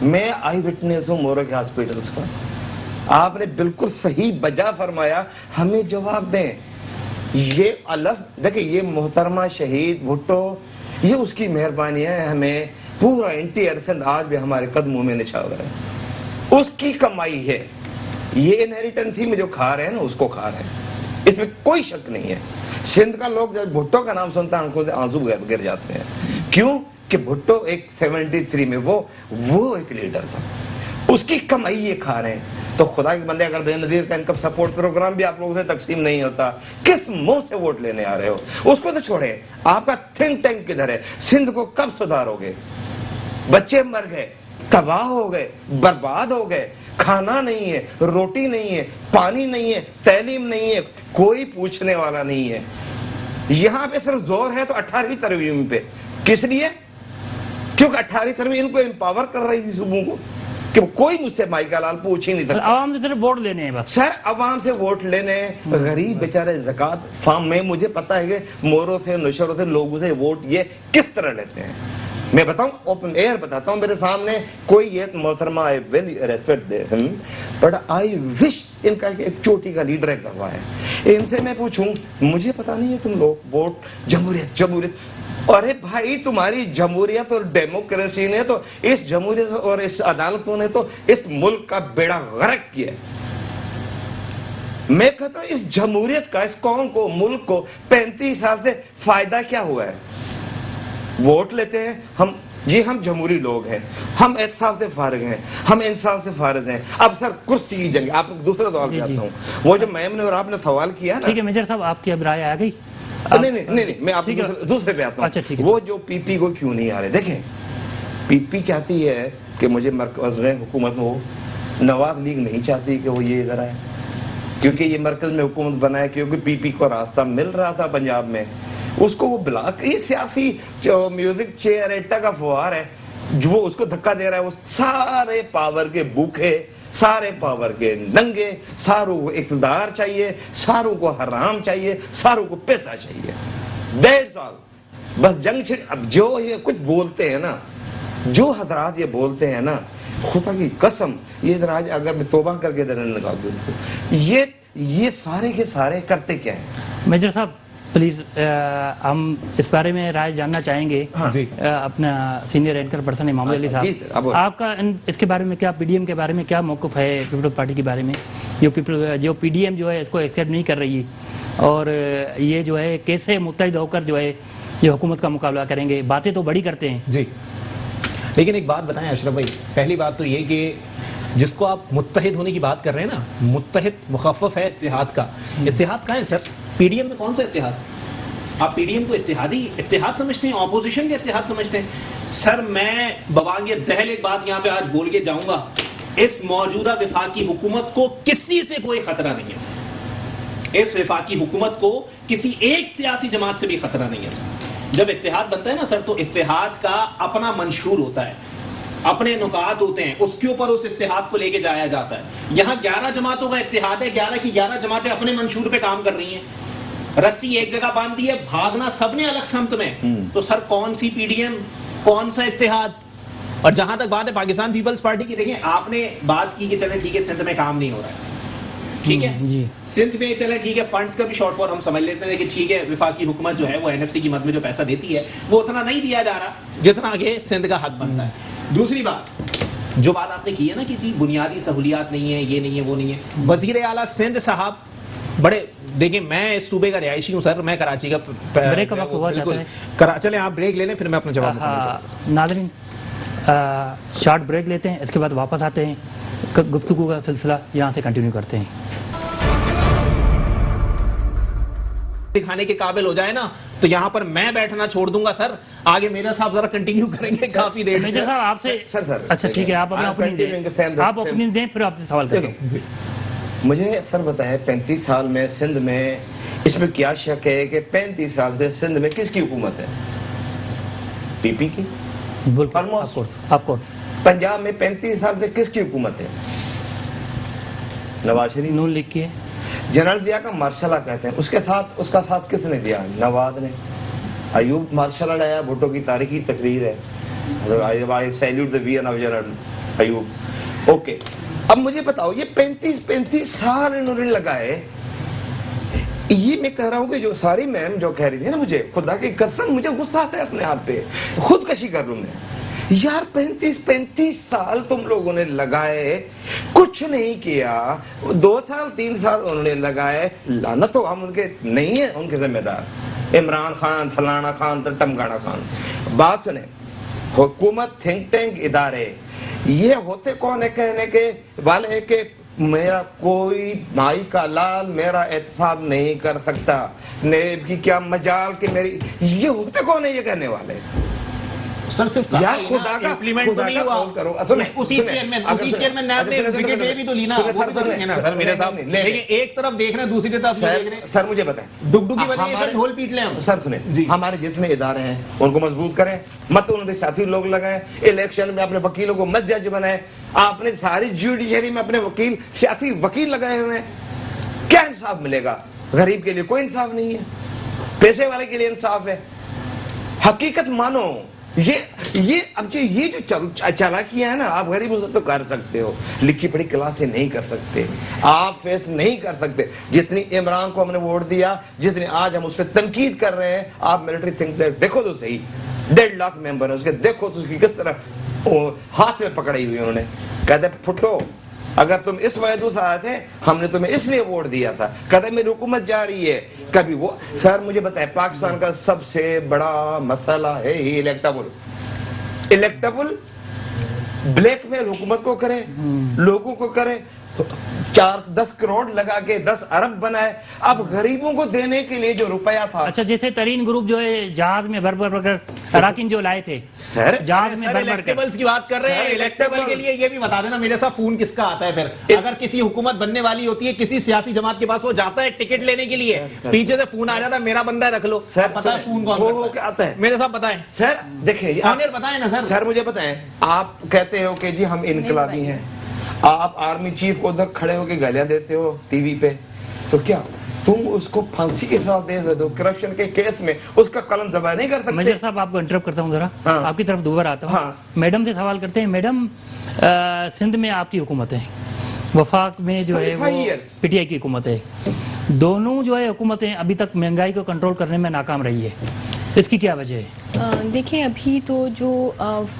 میں آئی وٹنس ہوں مورو کے ہاسپٹلس کا. آپ نے بالکل صحیح بجا فرمایا, ہمیں جواب دیں. یہ الف دیکھیں, یہ محترمہ شہید بھٹو, یہ اس کی مہربانی ہے, ہمیں پورا انٹیریئر سندھ آج بھی ہمارے قدموں میں نچھاور ہے, اس کی کمائی ہے. یہ انہیریٹنس ہی میں جو کھا رہے ہیں نا, اس کو کھا رہے ہیں, اس میں کوئی شک نہیں ہے. سندھ کا لوگ جب بھٹو کا نام سنتا ہے آنکھوں سے آنسو گر جاتے ہیں. کیوں کہ بھٹو ایک 73 میں وہ ایک لیڈر تھا, اس کی کمائی یہ کھا رہے ہیں. تو خدا کے بندے, اگر بے نظیر کا انکم سپورٹ پروگرام بھی آپ لوگوں سے تقسیم نہیں ہوتا, کس منہ سے ووٹ لینے آ رہے ہو؟ اس کو تو چھوڑے, آپ کا تھنک ٹینک کدھر ہے؟ سندھ کو کب سدھارو گے؟ بچے مر گئے, تباہ ہو گئے, برباد ہو گئے, کھانا نہیں ہے, روٹی نہیں ہے, پانی نہیں ہے, تعلیم نہیں ہے, کوئی پوچھنے والا نہیں ہے. یہاں پہ صرف زور ہے تو 18ویں ترمیم پہ. کس لیے؟ کیونکہ 18ویں ترمیم ان کو امپاور کر رہی تھی صوبوں کو, کہ کوئی مجھ سے مائی کا لال پوچھ ہی نہیں سکتا. عوام سے صرف ووٹ لینے ہیں بس سر, عوام سے ووٹ لینے, غریب بیچارے زکوٰۃ فارم میں, مجھے پتا ہے کہ موروں سے نشروں سے لوگوں سے ووٹ یہ کس طرح لیتے ہیں. میں بتاؤں, اوپن ایئر بتاتا ہوں, میرے سامنے کوئی یہ محترمہ, آئی ویری ریسپیکٹ دے ہم, بٹ آئی وش ان کا ایک چوٹی کا لیڈر ایک دفعہ ہے, ان سے میں پوچھوں, مجھے پتا نہیں ہے تم لوگ ووٹ جمہوریت, ارے بھائی تمہاری جمہوریت اور ڈیموکریسی نے تو, اس جمہوریت اور اس عدالتوں نے تو اس ملک کا بیڑا غرق کیا. میں کہتا ہوں اس جمہوریت کا, اس قوم کو, ملک کو 35 سال سے فائدہ کیا ہوا ہے؟ ووٹ لیتے ہیں ہم, یہ ہم جمہوری لوگ ہیں, ہم احتساب سے فارغ ہیں, ہم انصاف سے فارغ ہیں. اب سر کرسی کی جنگ, آپ دوسرے سوال پہ آتا ہوں. وہ جو میم نے اور آپ نے سوال کیا نا, ٹھیک ہے میجر صاحب, آپ کی اب رائے آ گئی. نہیں, میں آپ دوسرے پہ آتا ہوں. وہ جو پی پی کو کیوں نہیں آ رہے, دیکھیں پی پی چاہتی ہے کہ مجھے مرکز میں حکومت ہو, نواز لیگ نہیں چاہتی کہ وہ یہ ادھر آئے, کیونکہ یہ مرکز میں حکومت بنائے, کیونکہ پی پی کو راستہ مل رہا تھا پنجاب میں, اس کو وہ بلاک, یہ سیاسی میوزک چیئر ایٹا کا فوار ہے جو وہ اس کو دھکا دے رہا ہے. وہ سارے پاور کے بھوکے, سارے پاور کے ننگے, ساروں کو اقتدار چاہیے, ساروں کو حرام چاہیے, ساروں کو پیسہ چاہیے. That's all. بس جنگ چھڑ. اب جو یہ کچھ بولتے ہیں نا, جو حضرات یہ بولتے ہیں نا, خدا کی قسم, یہ ذرا اگر میں توبہ کر کے ذرا نکال دوں, یہ سارے کے سارے کرتے کیا ہیں؟ میجر صاحب پلیز, ہم اس بارے میں رائے جاننا چاہیں گے. اپنا سینئر اینکر پرسن ہے محمد علی صاحب, آپ کا اس کے بارے میں کیا, پی ڈی ایم کے بارے میں کیا موقف ہے, پیپلز پارٹی کے بارے میں, جو پی ڈی ایم جو ہے اس کو ایکسیپٹ نہیں کر رہی, اور یہ جو ہے کیسے متحد ہو کر جو ہے یہ حکومت کا مقابلہ کریں گے؟ باتیں تو بڑی کرتے ہیں جی, لیکن ایک بات بتائیں اشرف بھائی, پہلی بات تو یہ کہ جس کو آپ متحد ہونے کی بات کر رہے ہیں نا, متحد مخفف ہے اتحاد کا. اتحاد کہاں ہے سر؟ پی ڈی ایم میں کون سا اتحاد؟ آپ پی ڈی ایم کو اتحاد سمجھتے ہیں, اپوزیشن کے اتحاد سمجھتے ہیں؟ سر میں بوانگیر دہل ایک بات یہاں پہ آج بول کے جاؤں گا, اس موجودہ وفاقی حکومت کو کسی سے کوئی خطرہ نہیں ہے سر. اس وفاقی حکومت کو کسی ایک سیاسی جماعت سے بھی خطرہ نہیں ہے سر. جب اتحاد بنتا ہے نا سر, تو اتحاد کا اپنا منشور ہوتا ہے, اپنے نکات ہوتے ہیں, اس کے اوپر اس اتحاد کو لے کے جایا جاتا ہے. یہاں 11 جماعتوں کا اتحاد ہے, 11 کی 11 جماعتیں اپنے منشور پہ کام کر رہی ہیں. رسی ایک جگہ باندھی ہے, بھاگنا سب نے الگ سمت میں. تو سر کون سی پی ڈی ایم, کون سا اتحاد؟ اور جہاں تک بات ہے پاکستان پیپلز پارٹی کی, دیکھیں آپ نے بات کی کہ چلیں ٹھیک ہے سندھ میں کام نہیں ہو رہا ہے, ٹھیک ہے سندھ میں چلیں ٹھیک ہے, فنڈز کا بھی شارٹ فال ہم سمجھ لیتے ہیں کہ ٹھیک ہے وفاقی حکومت جو ہے وہ این ایف سی کی مد میں جو پیسہ دیتی ہے وہ اتنا نہیں دیا جا رہا جتنا آگے سندھ کا حق بنتا ہے. دوسری بات, جو بات آپ نے کی ہے نا کہ جی بنیادی سہولیات نہیں ہے, یہ نہیں ہے, وہ نہیں ہے. وزیر اعلیٰ سندھ صاحب بڑے, دیکھیں میں اس صوبے کا رہائشی ہوں سر, میں کراچی کا. بریک کا وقت ہوا جاتا ہے, چلیں آپ بریک لے لیں پھر میں اپنا جواب. ناظرین شارٹ بریک لیتے ہیں, اس کے بعد واپس آتے ہیں, گفتگو کا سلسلہ یہاں سے کنٹینیو کرتے ہیں. دکھانے کے قابل ہو جائے نا تو یہاں پر میں بیٹھنا چھوڑ دوں گا سر, آگے میرا صاحب ذرا کنٹینیو کریں گے کافی دیر سے. آپ سے اچھا ٹھیک ہے, آپ اپنی دیں پھر آپ سے سوال کریں. مجھے سر بتائیں 35 سال میں سندھ میں, اس میں کیا شک ہے کہ 35 سال سے سندھ میں کس کی حکومت ہے؟ پی پی کی. Of course. پنجاب میں 35 سال سے کس کی حکومت ہے؟ نواز شریف. نون لیگ کی ہے. جنرل ضیاء کا مارشل لا کہتے ہیں, اس کا ساتھ کس نے دیا؟ نواز نے. ایوب مارشل لا آیا, بھٹو کی تاریخی تقریر ہے, I salute the VN of General Ayub. Okay, अब मुझे बताओ ये 35 साल इन्होंने लगाए, ये मैं कह रहा हूँ कि जो सारी मैम जो कह रही थी ना, मुझे खुदा की कसम मुझे गुस्सा आता है अपने आप पे, खुदकशी कर लूं मैं यार। 35 साल तुम लोगों ने लगाए, कुछ नहीं किया, 2 साल 3 साल उन्होंने लगाए, लानत हो हम उनके नहीं है, उनके जिम्मेदार इमरान खान, फलाना खान, टमगाना खान। बात सुने, हुकूमत, थिंक टैंक, इदारे, ये होते कौन है कहने के वाले के मेरा कोई माई का लाल मेरा एहतसाब नहीं कर सकता, नेब की क्या मजाल कि मेरी, ये होते कौन है ये कहने वाले? सर सिर्फ यार खुदा का खौफ करो। उसी चेयरमैन नायब ने विकेट ले भी तो ली ना, वो भी तो लेंगे ना सर मेरे साहब। लेकिन एक तरफ देख रहे हैं, दूसरी तरफ देख रहे हैं। सर मुझे बताएं, डुगडुगी बनी है, ढोल पीट ले हम। सर सुने, हमारे जितने इदारे हैं उनको मजबूत करें, मत उनमें सियासी लोग लगाएं, इलेक्शन में अपने वकीलों को मत जज बनाएं। आपने सारी जुडिशरी में अपने वकील, सियासी वकील लगाए हुए हैं, क्या इंसाफ मिलेगा? गरीब के लिए कोई इंसाफ नहीं है, पैसे वाले के लिए इंसाफ है। हकीकत मानो, ये अब ये जो चालाकियां है ना, आप गरीबों से तो कर सकते हो, लिखी पढ़ी क्लास से नहीं कर सकते, आप फेस नहीं कर सकते। जितनी इमरान को हमने वोट दिया, जितनी आज हम उस पर तनकीद कर रहे हैं, आप मिलिट्री थिंक टैंक देखो तो सही, 1.5 लाख मेंबर है उसके, देखो तो उसकी किस तरह हाथ में पकड़ी हुई उन्होंने। कहते फुटो, अगर तुम इस वजह से आए थे, हमने तुम्हें इसलिए वोट दिया था। कहते मेरी हुकूमत जा रही है, कभी वो। सर मुझे बताएं, पाकिस्तान का सबसे बड़ा मसला है ही इलेक्टेबल ब्लैकमेल हुकूमत को करे, लोगों को करे, 4-10 करोड़ लगा के 10 अरब बनाए, अब गरीबों को देने के लिए जो रुपया था। अच्छा, जैसे तरीन ग्रुप जो है जहाज में भर कर अराकीन जो लाए थे, सर जहाज में भर इलेक्टेबल्स की बात कर रहे हैं। इलेक्टेबल के लिए ये भी बता देना मेरे साथ खून किसका आता है फिर। अगर किसी हुकूमत बनने वाली होती है, किसी सियासी जमात के पास वो जाता है टिकट लेने के लिए, पीछे से फोन आ जाता है मेरा बंदा रख लो। सर पता है फोन कौन आता है मेरे साथ बताएं सर। देखिए बताएं ना सर। सर मुझे बताएं, आप कहते हो कि जी हम इनकलाबी हैं, आप आर्मी चीफ को उधर खड़े होकर गालियां देते हो टीवी पे, तो क्या तुम उसको फांसी के साथ दे दो करप्शन के केस में, उसका कलम जबा नहीं कर सकते? मेजर साहब आपको इंटरप्ट करता हूँ जरा, हाँ। आपकी तरफ दोबारा आता हूँ। हाँ। मैडम से सवाल करते हैं। मैडम, सिंध में आपकी हुकूमत है, वफाक में जो है वो पीटीआई की हुकूमत है, दोनों जो है हुकूमतें अभी तक महंगाई को कंट्रोल करने में नाकाम रही है, इसकी क्या वजह है? देखिए, अभी तो जो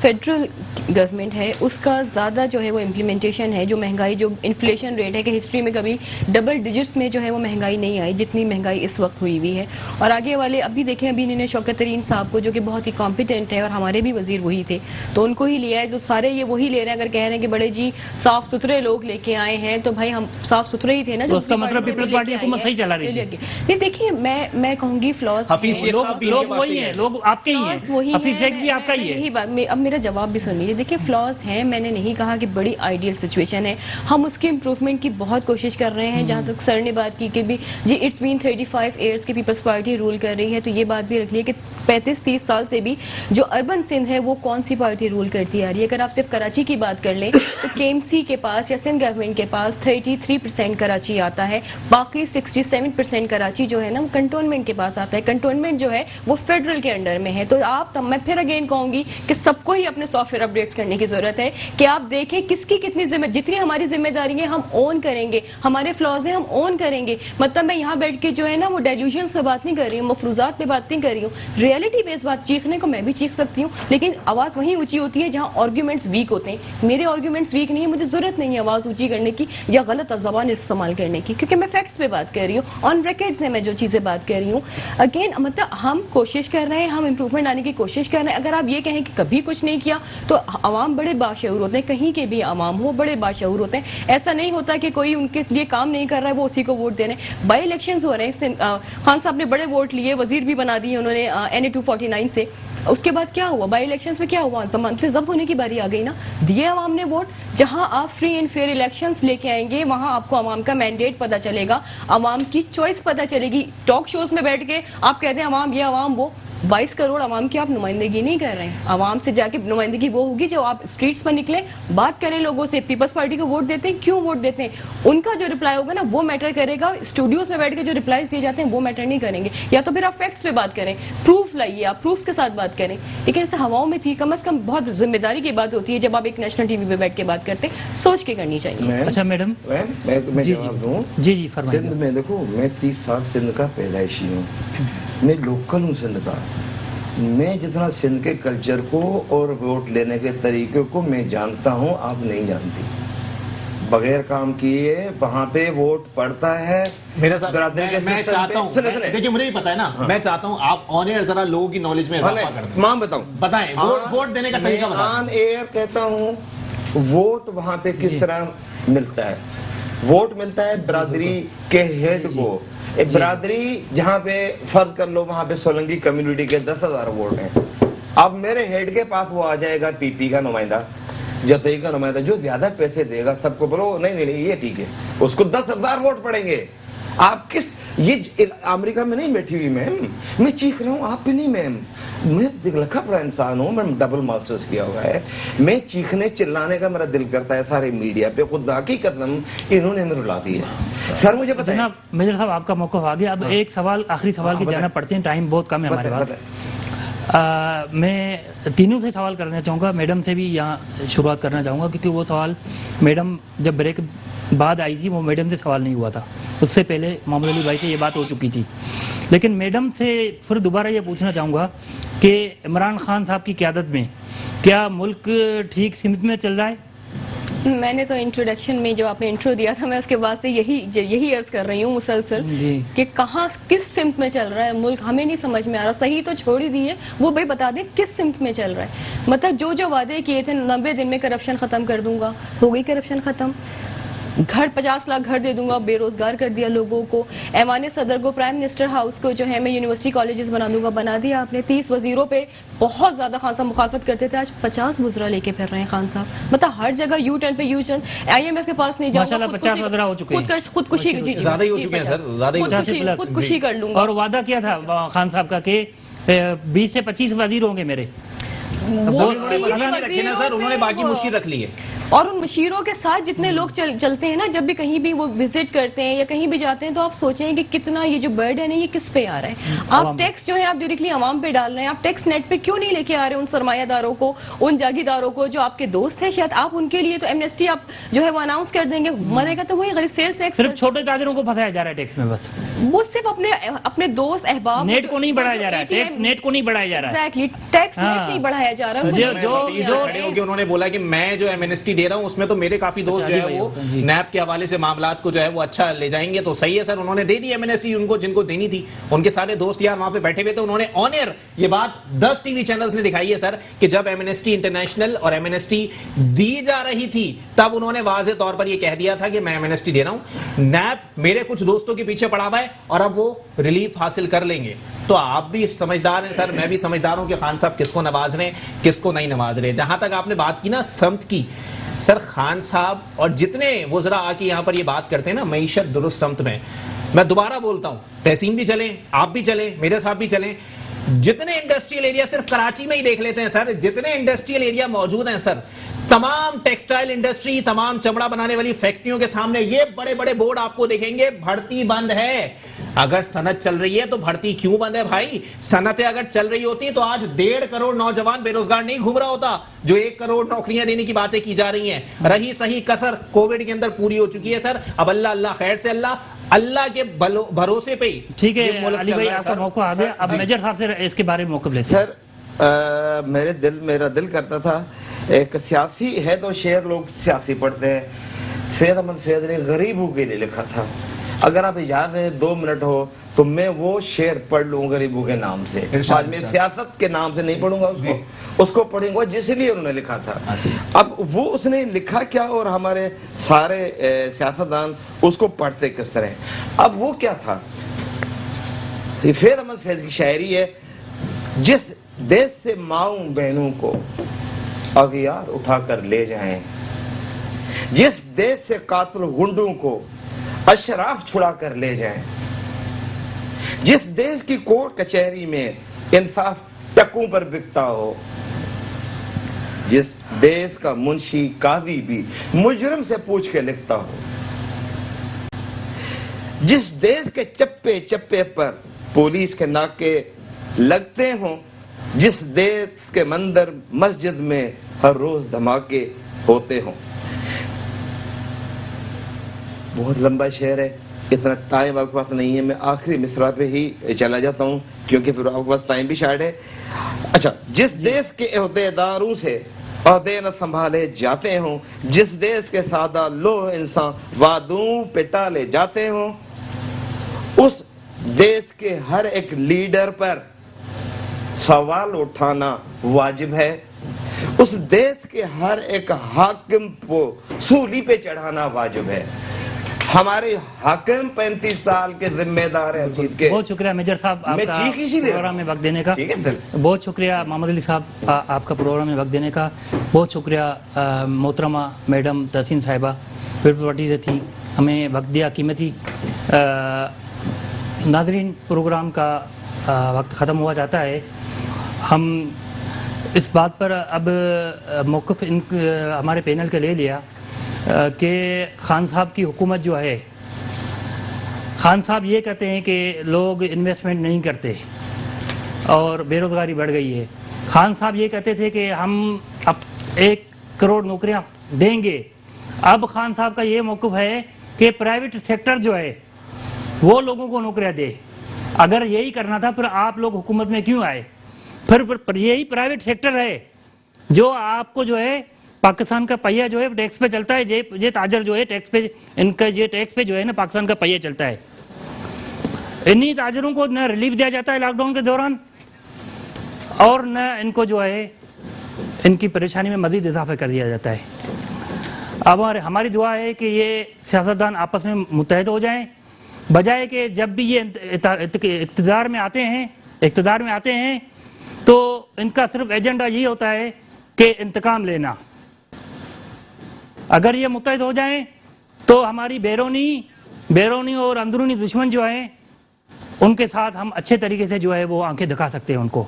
फेडरल गवर्नमेंट है उसका ज़्यादा जो है वो इम्प्लीमेंटेशन है। जो महंगाई, जो इन्फ्लेशन रेट है कि हिस्ट्री में कभी डबल डिजिट्स में जो है वो महंगाई नहीं आई जितनी महंगाई इस वक्त हुई हुई है। और आगे वाले अभी देखें, अभी इन्होंने शौकत तरीन साहब को, जो कि बहुत ही कॉम्पिटेंट है और हमारे भी वजीर वही थे, तो उनको ही लिया है। जो सारे ये वही ले रहे हैं। अगर कह रहे हैं कि बड़े जी साफ सुथरे लोग लेके आए हैं, तो भाई हम साफ सुथरे ही थे ना। तो उसका मतलब पीपल्स पार्टी हुकूमत सही चला रही थी। नहीं, देखिए मैं कहूँगी फ्लॉस लोग वही है, लोग आपके ही हैं, हफीज शेख भी आपका ही है। यही बात, अब मेरा जवाब भी सुन लीजिए। देखिए, फ्लॉस है, मैंने नहीं कहा कि बड़ी आइडियल सिचुएशन है, हम उसकी इम्प्रूवमेंट की बहुत कोशिश कर रहे हैं। जहाँ तक सर ने बात की कि भी जी इट्स बीन 35 ईयर्स की पीपल्स पार्टी रूल कर रही है, तो ये बात भी रख ली कि 35-30 साल से भी जो अर्बन सिंध है वो कौन सी पार्टी रूल करती आ रही है। अगर आप सिर्फ कराची की बात कर लें तो केएमसी के पास या सिंध गवर्नमेंट के पास 33% कराची आता है, बाकी 67% कराची जो है ना वो कंटोनमेंट के पास आता है। कंटोनमेंट जो है वो फेडरल के अंडर में है। तो आप, मैं फिर अगेन कहूंगी कि सबको ही अपने सॉफ्टवेयर अपडेट्स करने की जरूरत है कि आप देखें किसकी कितनी जितनी हमारी जिम्मेदारी है हम ओन करेंगे, हमारे फ्लॉज हैं हम ओन करेंगे। मतलब मैं यहाँ बैठ के जो है ना वो डेल्यूजन से बात नहीं कर रही हूँ, मफरूजात पे बात नहीं कर रही हूँ, रियलिटी बेस्ड बात। चीखने को मैं भी चीख सकती हूँ, लेकिन आवाज वहीं ऊंची होती है जहाँ आर्ग्यूमेंट्स वीक होते हैं। मेरे आर्ग्यूमेंट्स वीक नहीं है, मुझे जरूरत नहीं है आवाज ऊंची करने की या गलत जबान इस्तेमाल करने की, क्योंकि मैं फैक्ट्स पे बात कर रही हूँ, ऑन रिकॉर्ड से मैं जो चीजें बात कर रही हूँ। अगेन मतलब हम कोशिश कर रहे हैं, हम इंप्रूवमेंट लाने की कोशिश कर रहे हैं। अगर आप ये कहें कि कभी कुछ नहीं किया, तो अवाम बड़े बाशऊर होते हैं, कहीं के भी अवाम हो बड़े बाशऊर होते हैं। ऐसा नहीं होता कि कोई उनके लिए काम नहीं कर रहा है वो उसी को वोट दे रहे हैं। बाई इलेक्शंस हो रहे हैं, खान साहब ने बड़े वोट लिए, वजीर भी बना दिए उन्होंने NA 249 से। उसके बाद क्या हुआ? बाई इलेक्शंस में क्या हुआ? जमानतें जब्त होने की बारी आ गई ना। दिए अवाम ने वोट। जहां आप फ्री एंड फेयर इलेक्शंस लेके आएंगे वहां आपको अवाम का मैंडेट पता चलेगा, अवाम की चॉइस पता चलेगी। टॉक शोज में बैठ के आप कहते हैं अवाम ये अवाम वो, 22 करोड़ आवाम की आप नुमाइंदगी नहीं कर रहे हैं। आवाम से जाके नुमाइंदगी वो होगी जो आप स्ट्रीट्स पर निकले, बात करें लोगों से, पीपल्स पार्टी को वोट देते हैं, क्यों वोट देते हैं, उनका जो रिप्लाई होगा ना वो मैटर करेगा। स्टूडियोज में बैठ के जो रिप्लाई दिए जाते हैं वो मैटर नहीं करेंगे। या तो फिर आप फैक्ट्स पे बात करें, प्रूफ लाइए, आप प्रूफ्स के साथ बात करें। लेकिन ऐसे हवाओं में थी, कम से कम बहुत जिम्मेदारी की बात होती है जब आप एक नेशनल टीवी पे बैठ के बात करते हैं, सोच के करनी चाहिए। अच्छा मैडम, मैं जी जवाब दूं। जी फरमाइए। सिंध में देखो, मैं 30 साल सिंध का पैदाइशी हूँ, मैं लोकल हूँ सिंध का। मैं जितना सिंध के कल्चर को और वोट लेने के तरीके को मैं जानता हूँ, आप नहीं जानती। बगैर काम किए वहाँ पे वोट पड़ता है। मेरे साथ बरादरी के मैं सिस्टम चाहता पे- हूँ, सुने, सुने। देखिए मुझे भी पता है ना, मैं चाहता हूँ आप ऑन एयर जरा लोगों की नॉलेज में इजाफा कर दें। मां बताऊं, बताएं, वोट देने का तरीका मैं बताएं। ऑन एयर कहता हूँ, वोट वहाँ पे किस तरह मिलता है। वोट मिलता है बरादरी के हेड को। एक बरादरी जहाँ पे फर्ज कर लो, वहाँ पे सोलंकी कम्युनिटी के 10,000 वोट हैं। अब मेरे हेड के पास वो आ जाएगा पीपी का नुमाइंदा, जतई का नुमाइंदा, जो ज्यादा पैसे देगा सबको बोलो नहीं नहीं ये ठीक है, उसको 10,000 वोट पड़ेंगे। आप किस, ये अमेरिका में नहीं बैठी हुई मैम, मैं चीख रहा हूँ, आप भी नहीं मैम। मैं लिखा पड़ा इंसान हूँ, मैं डबल मास्टर्स किया हुआ है। मैं चीखने चिल्लाने का मेरा दिल करता है सारे मीडिया पे, खुद हकीकत इन्होंने मेरे रुला दी है। सर मुझे पता है। जनाब मेजर साहब आपका मौका आ गया। अब एक सवाल, आखिरी सवाल की जाना पड़ते हैं, टाइम बहुत कम है हमारे पास। मैं तीनों से सवाल करना चाहूँगा, मैडम से भी यहाँ शुरुआत करना चाहूँगा, क्योंकि वो सवाल मैडम जब ब्रेक बाद आई थी वो मैडम से सवाल नहीं हुआ था, उससे पहले मोहम्मद अली भाई से ये बात हो चुकी थी। लेकिन मैडम से फिर दोबारा ये पूछना चाहूँगा कि इमरान खान साहब की क़यादत में क्या मुल्क ठीक सिमत में चल रहा है? मैंने तो इंट्रोडक्शन में जब आपने इंट्रो दिया था, मैं उसके बाद से यही अर्ज कर रही हूँ मुसलसल कि कहाँ किस सिमत में चल रहा है मुल्क, हमें नहीं समझ में आ रहा। सही तो छोड़ ही दिए, वो भाई बता दें किस सिमत में चल रहा है। मतलब जो वादे किए थे 90 दिन में करप्शन खत्म कर दूंगा, हो गई करप्शन खत्म। घर 50 लाख घर दे दूंगा, बेरोजगार कर दिया लोगों को। ऐवान सदर को, प्राइम मिनिस्टर हाउस को जो है मैं यूनिवर्सिटी कॉलेजेस बना दूंगा, बना दिया आपने। 30 वजीरों पे बहुत ज्यादा खान साहब मुखालफत करते थे, आज 50 वज़रा लेके फिर रहे हैं खान साहब। मतलब हर जगह यू टर्न पे यू टर्न। IMF के पास नहीं जाऊंगा, माशाल्लाह 50 वज़रा हो चुके हैं। खुदकुशी ज्यादा ही हो चुके हैं सर, ज्यादा ही हो चुके हैं। खुदकुशी कर लूंगा। और वादा किया था खान साहब का कि 20 से 25 वजीर होंगे मेरे। वो उन्होंने मसला नहीं रखे ना सर, उन्होंने बाकी मुश्किल रख ली है। और उन मुशीरों के साथ जितने लोग चलते हैं ना, जब भी कहीं भी वो विजिट करते हैं या कहीं भी जाते हैं, तो आप सोचें कि कितना ये जो बर्डन है ये किस पे आ रहा है। आप टैक्स जो है आप डायरेक्टली आवाम पे डाल रहे हैं। आप टैक्स नेट पे क्यों नहीं लेके आ रहे उन सरमायादारों को, उन जागीरदारों को जो आपके दोस्त हैं, शायद आप उनके लिए तो एमनेस्टी आप जो है वो अनाउंस कर देंगे। मरेगा तो वही गरीब सेल्स टैक्स। सिर्फ छोटे ताजरों को फंसाया जा रहा है टैक्स में बस। वो सिर्फ अपने दोस्त अहबाब, नेट को नहीं बढ़ाया जा रहा है, टैक्स नेट को नहीं बढ़ाया जा रहा है। एग्जैक्टली, टैक्स नेट नहीं बढ़ाया जा रहा है। जो उन्होंने बोला कि मैं जो एमनेस्टी दे रहा हूं उसमें तो मेरे काफी दोस्त जो है वो नैब के हवाले से मामलात को जो है वो अच्छा ले जाएंगे, तो सही है सर। उन्होंने दे दी एमनेस्टी उनको जिनको देनी थी, उनके सारे दोस्त यार वहां पे बैठे हुए थे। उन्होंने ऑन एयर ये बात 10 टीवी चैनल्स ने दिखाई है सर कि जब एमनेस्टी इंटरनेशनल और एमनेस्टी दी जा रही थी तब उन्होंने वाज़ेह तौर पर ये कह दिया था कि मैं एमनेस्टी दे रहा हूं, नैब मेरे कुछ दोस्तों के पीछे पड़ा हुआ है और अब वो रिलीफ हासिल कर लेंगे। तो आप भी समझदार हैं सर, मैं भी समझदार हूं कि खान साहब किसको नवाज रहे हैं किसको नहीं नवाज रहे। जहां तक आपने बात की ना समत की, सर खान साहब और जितने वज़रा आके यहाँ पर ये बात करते हैं ना मईशत दुरुस्त समत में, मैं दोबारा बोलता हूँ, तहसीन भी चले, आप भी चले, मेरे साहब भी चले, जितने इंडस्ट्रियल एरिया सिर्फ कराची में ही देख लेते हैं सर, जितने इंडस्ट्रियल एरिया मौजूद हैं सर, तमाम टेक्सटाइल इंडस्ट्री, तमाम चमड़ा बनाने वाली फैक्ट्रियों के सामने ये बड़े बड़े बोर्ड आपको देखेंगे, भर्ती बंद है। अगर सनत चल रही है तो भर्ती क्यों बंद है भाई? सनतें अगर चल रही होती तो आज 1.5 करोड़ नौजवान बेरोजगार नहीं घूम रहा होता, जो 1 करोड़ नौकरियां देने की बातें की जा रही हैं। रही सही कसर कोविड के अंदर पूरी हो चुकी है सर। अब अल्लाह खैर से अल्लाह के भरोसे पे ही ठीक है। अली भाई आपका मौका आ गया, अब मेजर साहब से इसके बारे में मौका लेते हैं। सर मेरा दिल करता था, एक सियासी है तो शेर लोग सियासी पढ़ते हैं, फैज अहमद फैज ने गरीबों के लिए लिखा था। अगर आप इजाजत है 2 मिनट हो तो मैं वो शेर पढ़ लूँ गरीबों के नाम से। आज मैं सियासत के नाम से नहीं पढ़ूंगा उसको पढ़ूंगा जिसलिए उन्होंने लिखा था। अब वो उसने लिखा क्या और हमारे सारे सियासतदान उसको पढ़ते किस तरह। अब वो क्या था, फैज अहमद फैज की शायरी है, जिस देश से माऊं बहनों को अगियार उठाकर ले जाएं, जिस देश से कातिल गुंडों को अशराफ छुड़ा कर ले जाएं, जिस देश की कोर्ट कचहरी में इंसाफ टकों पर बिकता हो, जिस देश का मुंशी काजी भी मुजरिम से पूछ के लिखता हो, जिस देश के चप्पे चप्पे पर पुलिस के नाके लगते हों, जिस देश के मंदिर मस्जिद में हर रोज धमाके होते हों। बहुत लंबा शेर है, इतना टाइम आपके पास नहीं है, मैं आखिरी मिसरा पे ही चला जाता हूँ क्योंकि फिर आपके पास टाइम भी शायद है। अच्छा, जिस देश के अहदेदारों से अहदे न संभाले जाते हों, जिस देश के सादा लोह इंसान वादों पे टाले जाते हों, उस देश के हर एक लीडर पर सवाल उठाना वाजिब है। उस देश के हर एक हाकिम को सूली पे चढ़ाना वाजिब है। हमारे हाकिम 35 साल के जिम्मेदार है चीज के। बहुत शुक्रिया मेजर साहब आपका प्रोग्राम में वक्त देने का। बहुत शुक्रिया मोहम्मद अली साहब आपका प्रोग्राम में वक्त देने का। बहुत शुक्रिया मोहतरमा मैडम तहसीन साहिबा पीपल पार्टी से थी, हमें वक्त दिया कीमती। नाज़रीन, प्रोग्राम का वक्त ख़त्म हुआ जाता है। हम इस बात पर अब मौक़िफ़ हमारे पैनल के ले लिया कि खान साहब की हुकूमत जो है, खान साहब ये कहते हैं कि लोग इन्वेस्टमेंट नहीं करते और बेरोज़गारी बढ़ गई है। खान साहब ये कहते थे कि हम अब 1 करोड़ नौकरियां देंगे। अब खान साहब का ये मौक़िफ़ है कि प्राइवेट सेक्टर जो है वो लोगों को नौकरियां दे। अगर यही करना था फिर आप लोग हुकूमत में क्यों आए? फिर यही प्राइवेट सेक्टर है जो आपको जो है पाकिस्तान का पहिया जो है टैक्स पे चलता है। ये ताजर जो है टैक्स पे, इनका ये टैक्स पे जो है ना पाकिस्तान का पहिया चलता है। इन्हीं ताजरों को न रिलीफ दिया जाता है लॉकडाउन के दौरान और न इनको जो है इनकी परेशानी में मजीद इजाफा कर दिया जाता है। अब हमारी दुआ है कि ये सियासतदान आपस में मुत्तहद हो जाएं, बजाय कि जब भी ये इक़्तिदार में आते हैं तो इनका सिर्फ एजेंडा यही होता है कि इंतकाम लेना। अगर ये मुत्तहद हो जाएं तो हमारी बैरूनी और अंदरूनी दुश्मन जो है उनके साथ हम अच्छे तरीके से जो है वो आंखें दिखा सकते हैं उनको,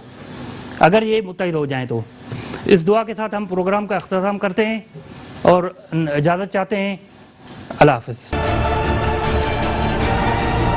अगर ये मुत्तहद हो जाएं तो। इस दुआ के साथ हम प्रोग्राम का इख्तिताम करते हैं और इजाज़त चाहते हैं। अल्लाह हाफ़िज़।